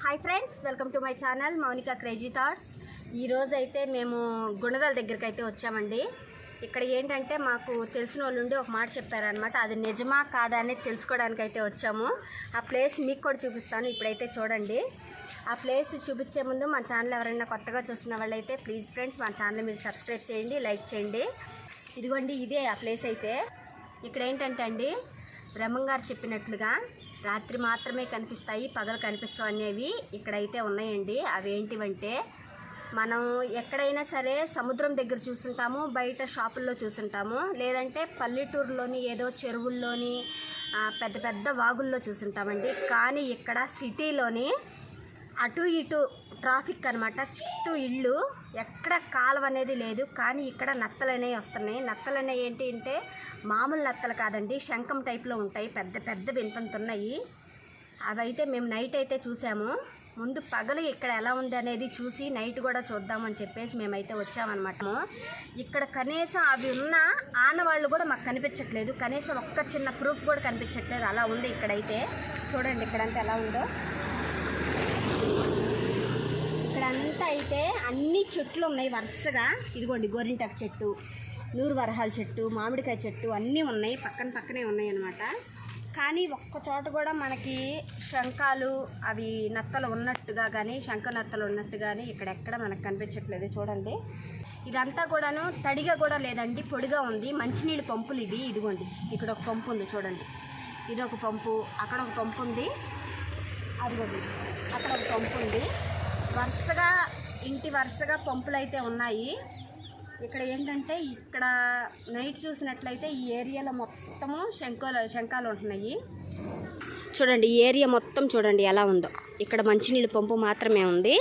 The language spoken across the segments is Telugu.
Hi friends, welcome to my channel Mounika crazy thoughts. ఈరోజు అయితే మేము గుణదల దగ్గరికి అయితే వచ్చామండి. ఇక్కడ ఏంటంటే మాకు తెలిసిన వాళ్ళు ఉండి ఒక మాట చెప్పారనమాట. అది నిజమా కాదా అనేది తెలుసుకోవడానికి అయితే వచ్చాము. ఆ ప్లేస్ మీకు కూడా చూపిస్తాను, ఇప్పుడైతే చూడండి. ఆ ప్లేస్ చూపించే ముందు మన ఛానల్ ఎవరైనా కొత్తగా చూస్తున్న వాళ్ళైతే ప్లీజ్ ఫ్రెండ్స్ మన ఛానల్ మీరు సబ్స్క్రైబ్ చేయండి, లైక్ చేయండి. ఇదిగోండి ఇదే ఆ ప్లేస్ అయితే. ఇక్కడ ఏంటంటే అండి, బ్రహ్మంగారు చెప్పినట్లుగా రాత్రి మాత్రమే కనిపిస్తాయి, పగలు కనిపించవు అనేవి ఇక్కడైతే ఉన్నాయండి. అవి ఏంటివంటే, మనం ఎక్కడైనా సరే సముద్రం దగ్గర చూస్తుంటాము, బయట షాపుల్లో చూస్తుంటాము, లేదంటే పల్లెటూరులోని ఏదో చెరువుల్లోని పెద్ద పెద్ద వాగుల్లో చూస్తుంటామండి. కానీ ఇక్కడ సిటీలోని అటు ఇటు ట్రాఫిక్ అనమాట, చుట్టూ ఇళ్ళు, ఎక్కడ కాలువ అనేది లేదు. కానీ ఇక్కడ నత్తలు అనేవి వస్తున్నాయి. నత్తలు అనేవి ఏంటి అంటే మామూలు నత్తలు కాదండి, శంఖం టైప్లో ఉంటాయి, పెద్ద పెద్దవి ఇంతున్నాయి. అవైతే మేము నైట్ అయితే చూసాము. ముందు పగలు ఇక్కడ ఎలా ఉంది అనేది చూసి నైట్ కూడా చూద్దామని చెప్పేసి మేమైతే వచ్చామన్నమాట. ఇక్కడ కనీసం అవి ఉన్న ఆనవాళ్ళు కూడా మాకు కనిపించట్లేదు, కనీసం ఒక్క చిన్న ప్రూఫ్ కూడా కనిపించట్లేదు. అలా ఉంది ఇక్కడైతే. చూడండి ఇక్కడంతా ఎలా ఉందో. ఇక్కడంతా అయితే అన్ని చెట్లు ఉన్నాయి వరుసగా. ఇదిగోండి గోరింటాకు చెట్టు, నూరు వరహాల చెట్టు, మామిడికాయ చెట్టు అన్నీ ఉన్నాయి, పక్కనే ఉన్నాయి అన్నమాట. కానీ ఒక్క చోట కూడా మనకి శంఖాలు అవి నత్తలు ఉన్నట్టుగా కానీ, శంఖ నత్తలు ఉన్నట్టు కానీ ఇక్కడెక్కడ మనకు కనిపించట్లేదు. చూడండి ఇదంతా కూడాను తడిగా కూడా లేదండి, పొడిగా ఉంది. మంచినీళ్ళు పంపులు ఇవి. ఇదిగోండి ఇక్కడ ఒక పంపు ఉంది చూడండి, ఇది ఒక పంపు, అక్కడ ఒక పంపు ఉంది, అదిగోండి అక్కడ ఒక పంపు ఉంది. వరుసగా ఇంటి వరుసగా పంపులు అయితే ఉన్నాయి. ఇక్కడ ఏంటంటే, ఇక్కడ నైట్ చూసినట్లయితే ఈ ఏరియాలో మొత్తము శంఖాలు ఉంటున్నాయి. చూడండి ఈ ఏరియా మొత్తం చూడండి ఎలా ఉందో. ఇక్కడ మంచినీళ్ళు పంపు మాత్రమే ఉంది.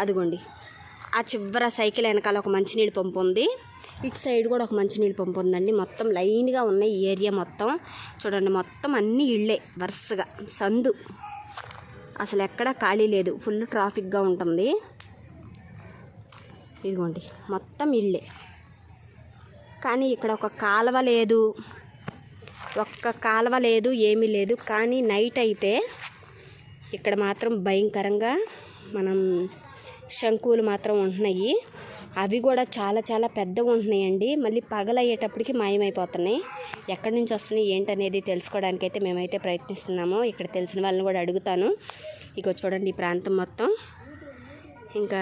అదిగోండి ఆ చివర సైకిల్ వెనకాల ఒక మంచినీళ్ళు పంపు ఉంది, ఇటు సైడ్ కూడా ఒక మంచినీళ్ళు పంపు ఉందండి. మొత్తం లైన్గా ఉన్నాయి ఈ ఏరియా మొత్తం. చూడండి మొత్తం అన్ని ఇళ్ళే వరుసగా, సందు అసలు ఎక్కడా ఖాళీ లేదు, ఫుల్ ట్రాఫిక్గా ఉంటుంది. ఇదిగోండి మొత్తం ఇళ్ళే. కానీ ఇక్కడ ఒక కాలువ లేదు, ఏమీ లేదు. కానీ నైట్ అయితే ఇక్కడ మాత్రం భయంకరంగా మనం శంకువులు మాత్రం ఉంటున్నాయి. అవి కూడా చాలా చాలా పెద్దగా ఉంటున్నాయండి. మళ్ళీ పగలయ్యేటప్పటికి మాయమైపోతున్నాయి. ఎక్కడి నుంచి వస్తున్నాయి ఏంటనేది తెలుసుకోవడానికైతే మేమైతే ప్రయత్నిస్తున్నాము. ఇక్కడ తెలిసిన వాళ్ళని కూడా అడుగుతాను. ఇక చూడండి ఈ ప్రాంతం మొత్తం. ఇంకా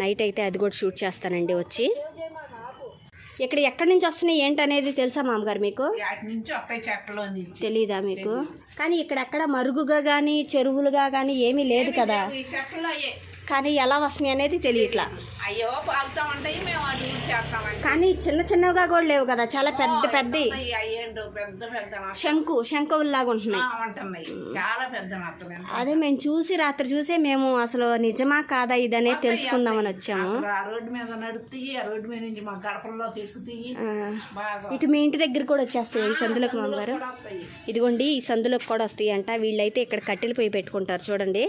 నైట్ అయితే అది కూడా షూట్ చేస్తానండి వచ్చి. ఇక్కడ ఎక్కడి నుంచి వస్తున్నాయి ఏంటనేది తెలుసా మామగారు మీకు? తెలీదా మీకు? కానీ ఇక్కడెక్కడ మరుగుగా కానీ చెరువులుగా కానీ ఏమీ లేదు కదా, కానీ ఎలా వస్తున్నాయి అనేది తెలియట్లా. అయ్యో పాలుతా ఉంటాయి, మేము అది కానీ చిన్న చిన్నగా కూడా లేవు కదా, చాలా పెద్ద పెద్ద శంకువుల్లాగా ఉంటున్నాయి. చాలా పెద్ద. అదే మేము రాత్రి చూసే మేము అసలు నిజమా కాదా ఇదనే తెలుసుకుందామని వచ్చాము. ఆ రోడ్డు మీద నడుస్తాయి, ఆ రోడ్డు మీద నుంచి మా గడపల్లోకి ఎక్కుతాయి. ఇటు మీ ఇంటి దగ్గర కూడా వచ్చేస్తాయి ఈ సందులోకి మామగారు. ఇదిగోండి ఈ సందులోకి కూడా వస్తాయి అంట. వీళ్ళైతే ఇక్కడ కట్టెల పొయ్యి పెట్టుకుంటారు చూడండి.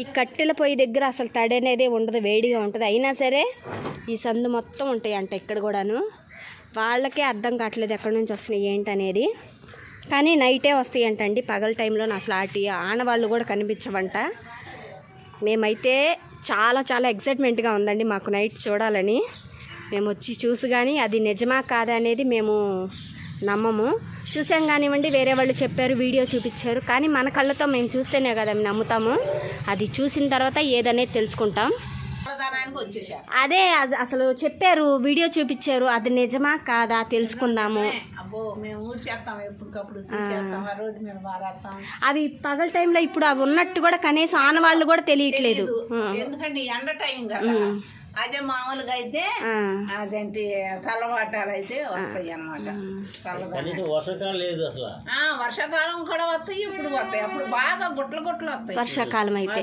ఈ కట్టెల పొయ్యి దగ్గర అసలు తడి అనేది ఉండదు, వేడిగా ఉంటుంది. అయినా సరే ఈ సందు మొత్తం ఉంటాయి అంట ఇక్కడ కూడాను. వాళ్ళకే అర్థం కావట్లేదు ఎక్కడి నుంచి వస్తున్నాయి ఏంటనేది. కానీ నైటే వస్తాయి అంటండి, పగల టైంలో అసలు ఆనవాళ్ళు కూడా కనిపించవంట. మేమైతే చాలా చాలా ఎక్సైట్మెంట్గా ఉందండి మాకు నైట్ చూడాలని. మేము వచ్చి చూసి కానీ అది నిజమా కాదా అనేది మేము నమ్మము. చూసాం కానివ్వండి, వేరే వాళ్ళు చెప్పారు, వీడియో చూపించారు, కానీ మన కళ్ళతో మేము చూస్తేనే కదా నమ్ముతాము. అది చూసిన తర్వాత ఏదనేది తెలుసుకుంటాం. అదే అసలు చెప్పారు, వీడియో చూపించారు, అది నిజమా కాదా తెలుసుకుందాము. అవి పగల టైంలో ఇప్పుడు అవి ఉన్నట్టు కూడా కనీసం ఆనవాళ్ళు కూడా తెలియట్లేదు. ఎందుకంటే ఎండ టైం కదా. అదే మామూలుగా అయితే అదేంటి చల్లవాటాలు అయితే వస్తాయి అన్నమాట. వర్షాకాలం లేదు అసలు. వర్షాకాలం కూడా వస్తాయి, ఇప్పుడు వస్తాయి. అప్పుడు బాగా గుట్లు వస్తాయి వర్షాకాలం అయితే.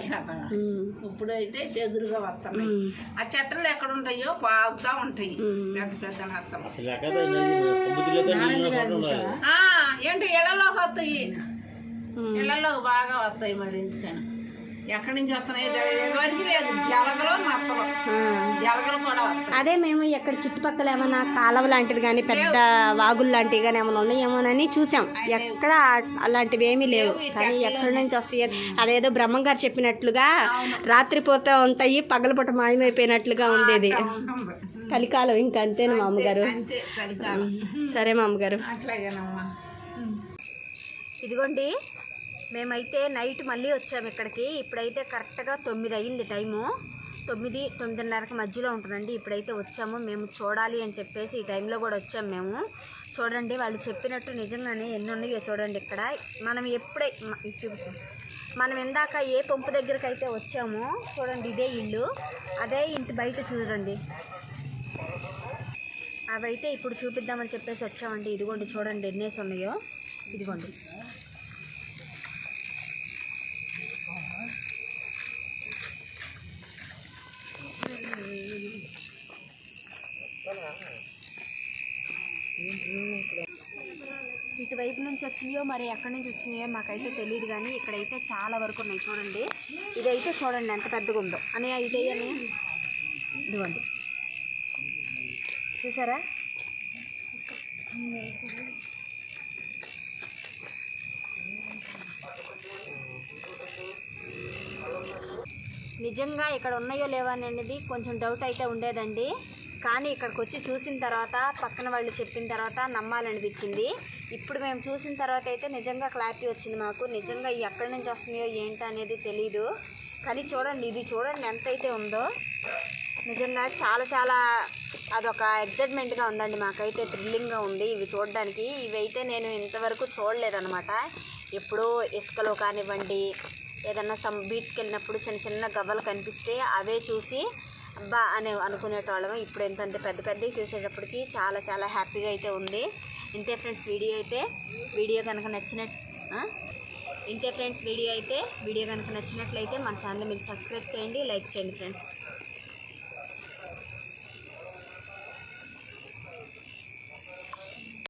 ఇప్పుడు అయితే ఎదురుగా వస్తున్నాయి. ఆ చెట్టలు ఎక్కడ ఉంటాయో పాగుతా ఉంటాయి పెద్ద పెద్ద నత్తలు. ఏంటి ఇళ్లలోకి వస్తాయి, ఇళ్లలోకి బాగా వస్తాయి. మరి ఎందుకని ఎక్కడి నుంచి వస్తున్నాయి ఎవరికి లేదు. జలగలు నత్తలు, జలగలు కూడా వస్తాయి. అదే మేము ఎక్కడ చుట్టుపక్కల ఏమైనా కాలువ లాంటిది కానీ పెద్ద వాగులు లాంటివి కానీ ఏమైనా ఉన్నాయేమోనని చూసాం. ఎక్కడ అలాంటివి ఏమీ లేవు. కానీ ఎక్కడి నుంచి వస్తాయి అదేదో బ్రహ్మంగారు చెప్పినట్లుగా రాత్రిపూట ఉంటాయి, పగలపూట మాయమైపోయినట్లుగా ఉండేది. కలికాలం ఇంకా అంతేనా మా అమ్మగారు? అంతే చలికాలం. సరే మా అమ్మగారు. అట్లాగేనమ్మా. ఇదిగోండి మేమైతే నైట్ మళ్ళీ వచ్చాము ఇక్కడికి. ఇప్పుడైతే కరెక్ట్గా 9 అయ్యింది టైము. 9-9:30కి మధ్యలో ఉంటుందండి. ఇప్పుడైతే వచ్చాము మేము చూడాలి అని చెప్పేసి ఈ టైంలో కూడా వచ్చాము మేము. చూడండి వాళ్ళు చెప్పినట్టు నిజంగానే ఎన్ని ఉన్నాయో చూడండి ఇక్కడ. మనం చూపించాం మనం ఇందాక ఏ పంపు దగ్గరికి అయితే వచ్చామో చూడండి, ఇదే ఇల్లు, అదే ఇంటి బయట చూడండి. అవైతే ఇప్పుడు చూపిద్దామని చెప్పేసి వచ్చామండి. ఇదిగోండి చూడండి ఎన్నేసి ఉన్నాయో. ఇదిగోండి ఇటువైపు నుంచి వచ్చినాయో మరి ఎక్కడి నుంచి వచ్చినాయో మాకైతే తెలియదు, కానీ ఇక్కడైతే చాలా వరకు ఉన్నాయి చూడండి. ఇదైతే చూడండి ఎంత పెద్దగా ఉందో అని. ఇదే అని ఇదిగోండి చూసారా. నిజంగా ఇక్కడ ఉన్నాయో లేవో అనేది కొంచెం డౌట్ అయితే ఉండేదండి. కానీ ఇక్కడికి వచ్చి చూసిన తర్వాత పక్కన వాళ్ళు చెప్పిన తర్వాత నమ్మాలనిపించింది. ఇప్పుడు మేము చూసిన తర్వాత అయితే నిజంగా క్లారిటీ వచ్చింది మాకు. నిజంగా ఎక్కడి నుంచి వస్తున్నాయో ఏంటి అనేది తెలీదు. కానీ చూడండి ఇది చూడండి ఎంత అయితే ఉందో. నిజంగా చాలా చాలా అదొక ఎగ్జైట్మెంట్గా ఉందండి. మాకైతే థ్రిల్లింగ్గా ఉంది ఇవి చూడడానికి. ఇవైతే నేను ఇంతవరకు చూడలేదన్నమాట. ఎప్పుడో ఇసుకలో కానివ్వండి, ఏదన్నా బీచ్కి వెళ్ళినప్పుడు చిన్న చిన్న గవ్వలు కనిపిస్తే అవే చూసి అబ్బా అని అనుకునేటోళ్ళము. ఇప్పుడు ఎంతంత పెద్ద పెద్దవి చూసేటప్పటికి చాలా చాలా హ్యాపీగా అయితే ఉంది. ఇంతే ఫ్రెండ్స్ వీడియో కనుక నచ్చినట్లయితే మన ఛానల్ మీరు సబ్స్క్రైబ్ చేయండి, లైక్ చేయండి ఫ్రెండ్స్.